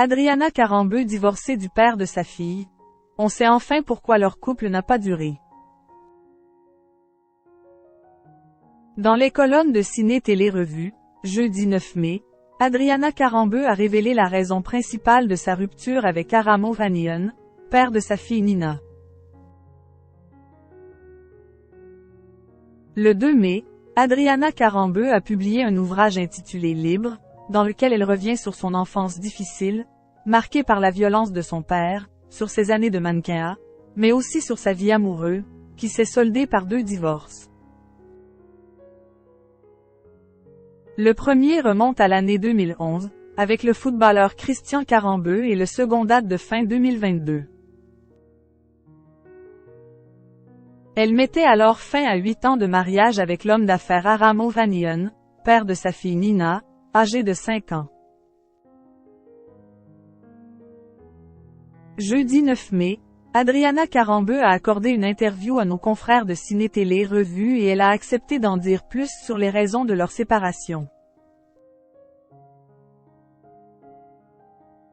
Adriana Karembeu divorcée du père de sa fille. On sait enfin pourquoi leur couple n'a pas duré. Dans les colonnes de Ciné Télé Revue, jeudi 9 mai, Adriana Karembeu a révélé la raison principale de sa rupture avec Aram Hovhannian, père de sa fille Nina. Le 2 mai, Adriana Karembeu a publié un ouvrage intitulé Libre, dans lequel elle revient sur son enfance difficile, marquée par la violence de son père, sur ses années de mannequinat, mais aussi sur sa vie amoureuse, qui s'est soldée par 2 divorces. Le premier remonte à l'année 2011, avec le footballeur Christian Karembeu et le second date de fin 2022. Elle mettait alors fin à 8 ans de mariage avec l'homme d'affaires Aram Hovhannian, père de sa fille Nina, âgée de 5 ans. Jeudi 9 mai, Adriana Karembeu a accordé une interview à nos confrères de Ciné Télé Revue et elle a accepté d'en dire plus sur les raisons de leur séparation.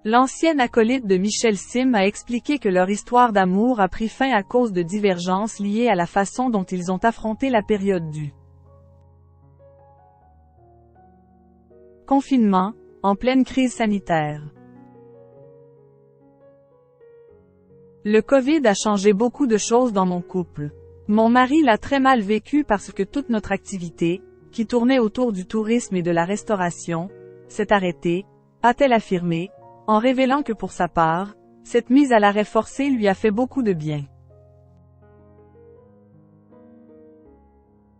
L'ancienne acolyte de Michel Sim a expliqué que leur histoire d'amour a pris fin à cause de divergences liées à la façon dont ils ont affronté la période du confinement, en pleine crise sanitaire. Le Covid a changé beaucoup de choses dans mon couple. Mon mari l'a très mal vécu parce que toute notre activité, qui tournait autour du tourisme et de la restauration, s'est arrêtée, a-t-elle affirmé, en révélant que pour sa part, cette mise à l'arrêt forcée lui a fait beaucoup de bien.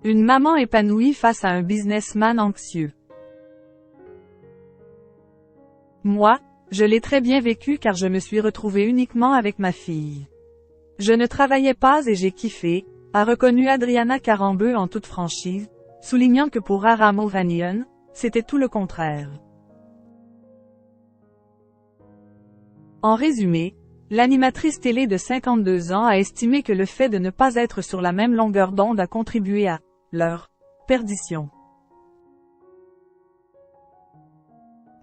Une maman épanouie face à un businessman anxieux. Moi, je l'ai très bien vécu car je me suis retrouvée uniquement avec ma fille. Je ne travaillais pas et j'ai kiffé, a reconnu Adriana Karembeu en toute franchise, soulignant que pour Aram Hovhannian, c'était tout le contraire. En résumé, l'animatrice télé de 52 ans a estimé que le fait de ne pas être sur la même longueur d'onde a contribué à leur perdition.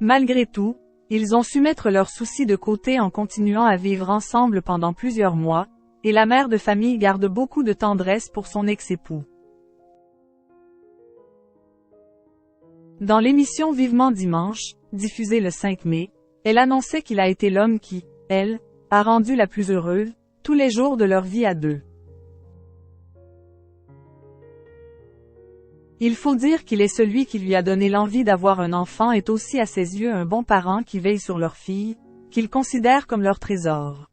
Malgré tout, ils ont su mettre leurs soucis de côté en continuant à vivre ensemble pendant plusieurs mois, et la mère de famille garde beaucoup de tendresse pour son ex-époux. Dans l'émission Vivement Dimanche, diffusée le 5 mai, elle annonçait qu'il a été l'homme qui, elle, a rendu la plus heureuse, tous les jours de leur vie à 2. Il faut dire qu'il est celui qui lui a donné l'envie d'avoir un enfant et aussi à ses yeux un bon parent qui veille sur leur fille, qu'il considère comme leur trésor.